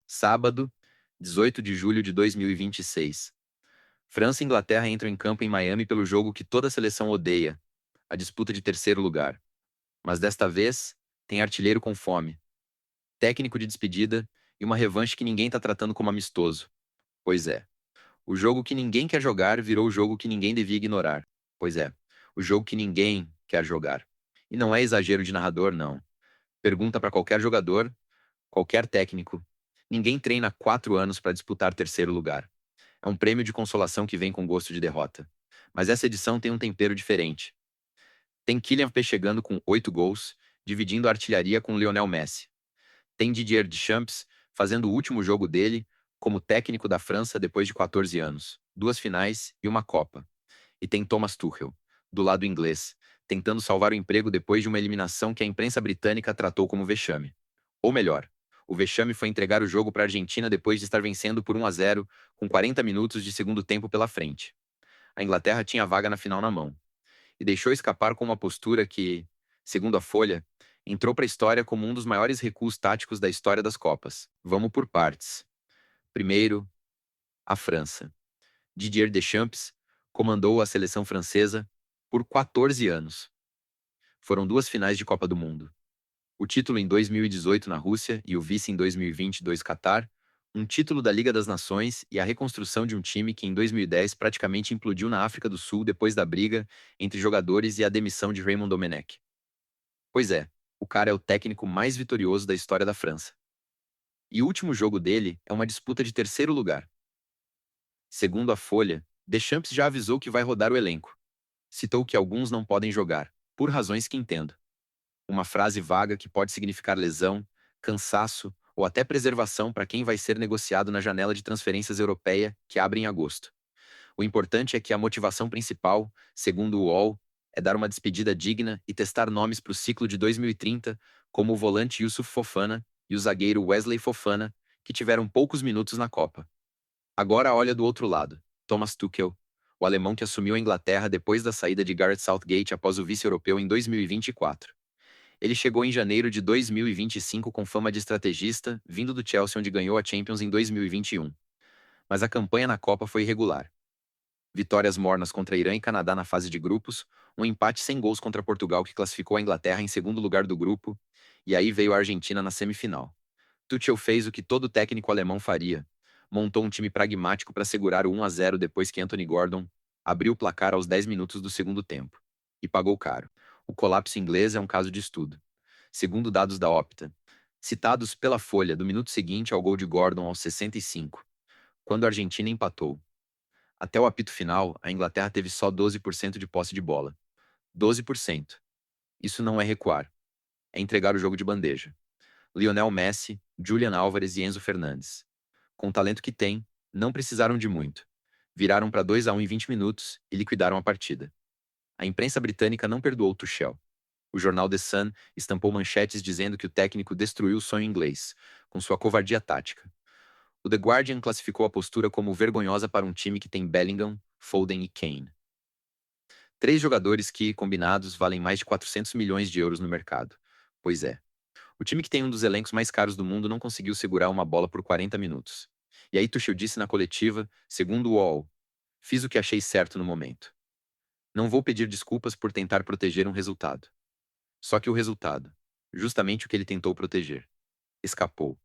Sábado, 18 de julho de 2026. França e Inglaterra entram em campo em Miami pelo jogo que toda seleção odeia, a disputa de terceiro lugar. Mas desta vez, tem artilheiro com fome, técnico de despedida e uma revanche que ninguém tá tratando como amistoso. Pois é, o jogo que ninguém quer jogar virou o jogo que ninguém devia ignorar. Pois é, o jogo que ninguém quer jogar. E não é exagero de narrador, não. Pergunta pra qualquer jogador, qualquer técnico. Ninguém treina há 4 anos para disputar terceiro lugar. É um prêmio de consolação que vem com gosto de derrota. Mas essa edição tem um tempero diferente. Tem Kylian Mbappé chegando com 8 gols, dividindo a artilharia com Lionel Messi. Tem Didier Deschamps fazendo o último jogo dele como técnico da França depois de 14 anos, 2 finais e uma Copa. E tem Thomas Tuchel, do lado inglês, tentando salvar o emprego depois de uma eliminação que a imprensa britânica tratou como vexame. Ou melhor, o vexame foi entregar o jogo para a Argentina depois de estar vencendo por 1-0, com 40 minutos de segundo tempo pela frente. A Inglaterra tinha a vaga na final na mão, e deixou escapar com uma postura que, segundo a Folha, entrou para a história como um dos maiores recuos táticos da história das Copas. Vamos por partes. Primeiro, a França. Didier Deschamps comandou a seleção francesa por 14 anos. Foram 2 finais de Copa do Mundo. O título em 2018 na Rússia e o vice em 2022 Catar, um título da Liga das Nações e a reconstrução de um time que em 2010 praticamente implodiu na África do Sul depois da briga entre jogadores e a demissão de Raymond Domenech. Pois é, o cara é o técnico mais vitorioso da história da França. E o último jogo dele é uma disputa de terceiro lugar. Segundo a Folha, Deschamps já avisou que vai rodar o elenco. Citou que alguns não podem jogar, por razões que entendo. Uma frase vaga que pode significar lesão, cansaço ou até preservação para quem vai ser negociado na janela de transferências europeia que abre em agosto. O importante é que a motivação principal, segundo o UOL, é dar uma despedida digna e testar nomes para o ciclo de 2030, como o volante Youssouf Fofana e o zagueiro Wesley Fofana, que tiveram poucos minutos na Copa. Agora olha do outro lado, Thomas Tuchel, o alemão que assumiu a Inglaterra depois da saída de Gareth Southgate após o vice-europeu em 2024. Ele chegou em janeiro de 2025 com fama de estrategista, vindo do Chelsea onde ganhou a Champions em 2021. Mas a campanha na Copa foi irregular. Vitórias mornas contra Irã e Canadá na fase de grupos, um empate sem gols contra Portugal que classificou a Inglaterra em segundo lugar do grupo, e aí veio a Argentina na semifinal. Tuchel fez o que todo técnico alemão faria. Montou um time pragmático para segurar o 1-0 depois que Anthony Gordon abriu o placar aos 10 minutos do segundo tempo. E pagou caro. O colapso inglês é um caso de estudo. Segundo dados da Opta, citados pela Folha do minuto seguinte ao gol de Gordon aos 65, quando a Argentina empatou. Até o apito final, a Inglaterra teve só 12% de posse de bola. 12%. Isso não é recuar. É entregar o jogo de bandeja. Lionel Messi, Julian Álvares e Enzo Fernandes. Com o talento que têm, não precisaram de muito. Viraram para 2-1 em 20 minutos e liquidaram a partida. A imprensa britânica não perdoou Tuchel. O jornal The Sun estampou manchetes dizendo que o técnico destruiu o sonho inglês, com sua covardia tática. O The Guardian classificou a postura como vergonhosa para um time que tem Bellingham, Foden e Kane. 3 jogadores que, combinados, valem mais de 400 milhões de euros no mercado. Pois é. O time que tem um dos elencos mais caros do mundo não conseguiu segurar uma bola por 40 minutos. E aí Tuchel disse na coletiva, segundo o UOL, fiz o que achei certo no momento. Não vou pedir desculpas por tentar proteger um resultado. Só que o resultado, justamente o que ele tentou proteger, escapou.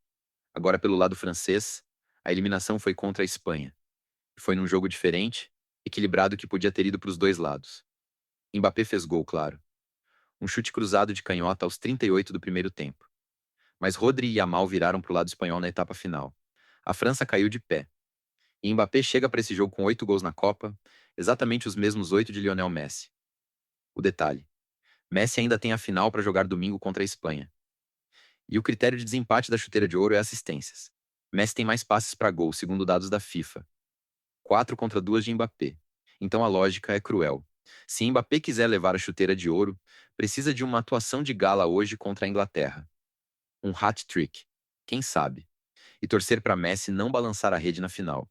Agora pelo lado francês, a eliminação foi contra a Espanha. Foi num jogo diferente, equilibrado que podia ter ido para os dois lados. Mbappé fez gol, claro. Um chute cruzado de canhota aos 38 do primeiro tempo. Mas Rodri e Yamal viraram para o lado espanhol na etapa final. A França caiu de pé. E Mbappé chega para esse jogo com 8 gols na Copa, exatamente os mesmos 8 de Lionel Messi. O detalhe: Messi ainda tem a final para jogar domingo contra a Espanha. E o critério de desempate da chuteira de ouro é assistências. Messi tem mais passes para gol, segundo dados da FIFA. 4 contra 2 de Mbappé. Então a lógica é cruel. Se Mbappé quiser levar a chuteira de ouro, precisa de uma atuação de gala hoje contra a Inglaterra. Um hat-trick. Quem sabe? E torcer para Messi não balançar a rede na final.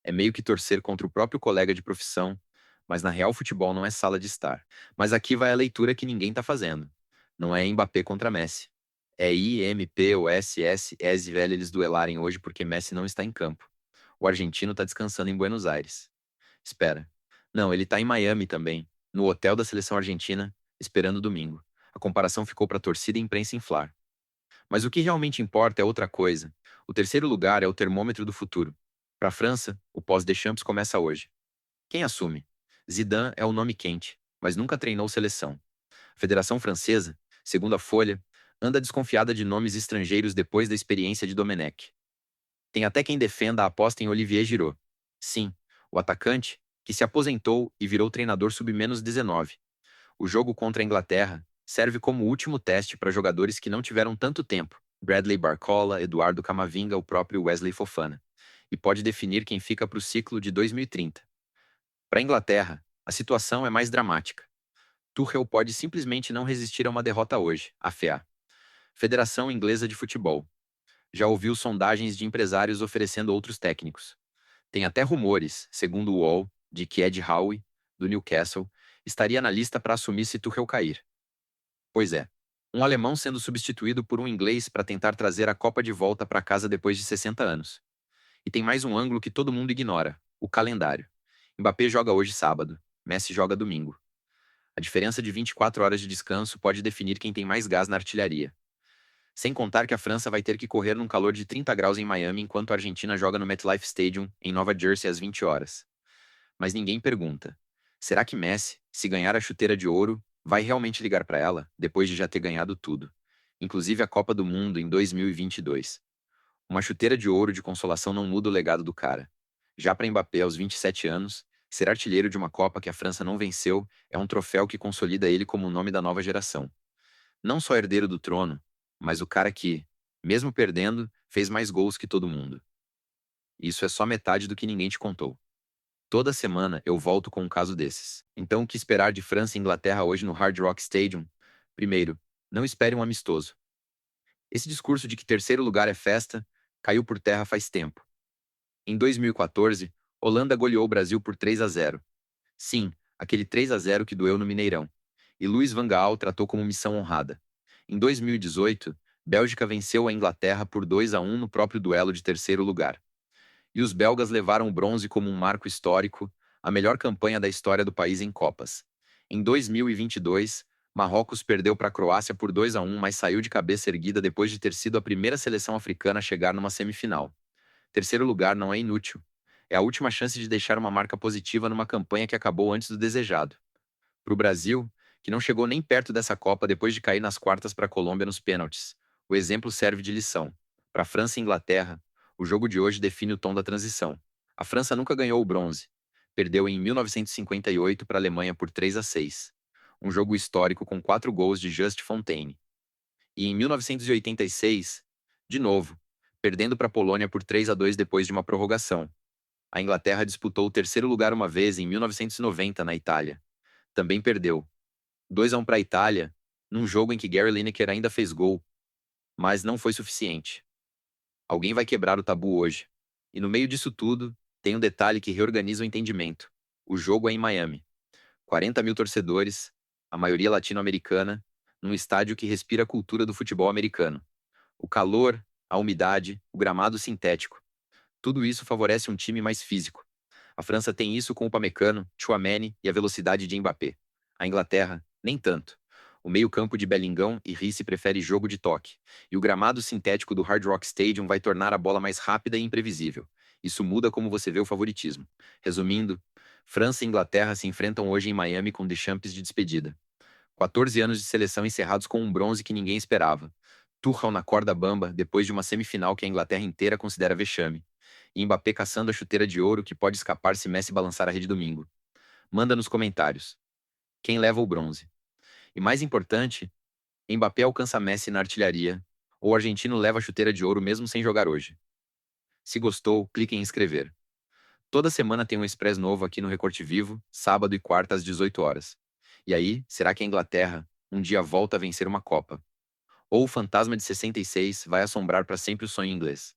É meio que torcer contra o próprio colega de profissão, mas na real futebol não é sala de estar. Mas aqui vai a leitura que ninguém tá fazendo. Não é Mbappé contra Messi. É IMP ou SS, velho eles duelarem hoje porque Messi não está em campo. O argentino tá descansando em Buenos Aires. Espera. Não, ele tá em Miami também, no hotel da seleção argentina, esperando domingo. A comparação ficou pra torcida e imprensa inflar. Mas o que realmente importa é outra coisa. O terceiro lugar é o termômetro do futuro. Para a França, o pós-Deschamps começa hoje. Quem assume? Zidane é o nome quente, mas nunca treinou seleção. A Federação Francesa, segundo a Folha, anda desconfiada de nomes estrangeiros depois da experiência de Domenech. Tem até quem defenda a aposta em Olivier Giroud. Sim, o atacante, que se aposentou e virou treinador sub-19. O jogo contra a Inglaterra serve como último teste para jogadores que não tiveram tanto tempo. Bradley Barcola, Eduardo Camavinga, o próprio Wesley Fofana. E pode definir quem fica para o ciclo de 2030. Para a Inglaterra, a situação é mais dramática. Tuchel pode simplesmente não resistir a uma derrota hoje, a FA. Federação Inglesa de Futebol. Já ouviu sondagens de empresários oferecendo outros técnicos. Tem até rumores, segundo o UOL, de que Ed Howe, do Newcastle, estaria na lista para assumir se Tuchel cair. Pois é. Um alemão sendo substituído por um inglês para tentar trazer a Copa de volta para casa depois de 60 anos. E tem mais um ângulo que todo mundo ignora: o calendário. Mbappé joga hoje sábado, Messi joga domingo. A diferença de 24 horas de descanso pode definir quem tem mais gás na artilharia. Sem contar que a França vai ter que correr num calor de 30 graus em Miami enquanto a Argentina joga no MetLife Stadium, em Nova Jersey, às 20 horas. Mas ninguém pergunta: será que Messi, se ganhar a chuteira de ouro, vai realmente ligar para ela, depois de já ter ganhado tudo? Inclusive a Copa do Mundo em 2022. Uma chuteira de ouro de consolação não muda o legado do cara. Já para Mbappé, aos 27 anos, ser artilheiro de uma Copa que a França não venceu é um troféu que consolida ele como o nome da nova geração. Não só herdeiro do trono, mas o cara que, mesmo perdendo, fez mais gols que todo mundo. Isso é só metade do que ninguém te contou. Toda semana eu volto com um caso desses. Então, o que esperar de França e Inglaterra hoje no Hard Rock Stadium? Primeiro, não espere um amistoso. Esse discurso de que terceiro lugar é festa caiu por terra faz tempo. Em 2014, Holanda goleou o Brasil por 3-0. Sim, aquele 3-0 que doeu no Mineirão. E Luiz van Gaal tratou como missão honrada. Em 2018, Bélgica venceu a Inglaterra por 2-1 no próprio duelo de terceiro lugar. E os belgas levaram o bronze como um marco histórico, a melhor campanha da história do país em Copas. Em 2022, Marrocos perdeu para a Croácia por 2-1, mas saiu de cabeça erguida depois de ter sido a primeira seleção africana a chegar numa semifinal. Terceiro lugar não é inútil. É a última chance de deixar uma marca positiva numa campanha que acabou antes do desejado. Para o Brasil, que não chegou nem perto dessa Copa depois de cair nas quartas para a Colômbia nos pênaltis, o exemplo serve de lição. Para França e Inglaterra, o jogo de hoje define o tom da transição. A França nunca ganhou o bronze. Perdeu em 1958 para a Alemanha por 3-6. Um jogo histórico com 4 gols de Just Fontaine. E em 1986, de novo, perdendo para a Polônia por 3-2 depois de uma prorrogação. A Inglaterra disputou o terceiro lugar uma vez em 1990 na Itália. Também perdeu. 2-1 para a Itália, num jogo em que Gary Lineker ainda fez gol, mas não foi suficiente. Alguém vai quebrar o tabu hoje. E no meio disso tudo, tem um detalhe que reorganiza o entendimento. O jogo é em Miami. 40 mil torcedores, a maioria latino-americana, num estádio que respira a cultura do futebol americano. O calor, a umidade, o gramado sintético. Tudo isso favorece um time mais físico. A França tem isso com o Upamecano, Tchouaméni e a velocidade de Mbappé. A Inglaterra, nem tanto. O meio-campo de Bellingham e Rice prefere jogo de toque, e o gramado sintético do Hard Rock Stadium vai tornar a bola mais rápida e imprevisível. Isso muda como você vê o favoritismo. Resumindo, França e Inglaterra se enfrentam hoje em Miami com Deschamps de despedida. 14 anos de seleção encerrados com um bronze que ninguém esperava. Tuchel na corda bamba depois de uma semifinal que a Inglaterra inteira considera vexame. E Mbappé caçando a chuteira de ouro que pode escapar se Messi balançar a rede domingo. Manda nos comentários. Quem leva o bronze? E mais importante, Mbappé alcança Messi na artilharia, ou o argentino leva a chuteira de ouro mesmo sem jogar hoje. Se gostou, clique em inscrever. Toda semana tem um Express novo aqui no Recorte Vivo, sábado e quarta às 18 horas. E aí, será que a Inglaterra um dia volta a vencer uma Copa? Ou o fantasma de 66 vai assombrar para sempre o sonho inglês?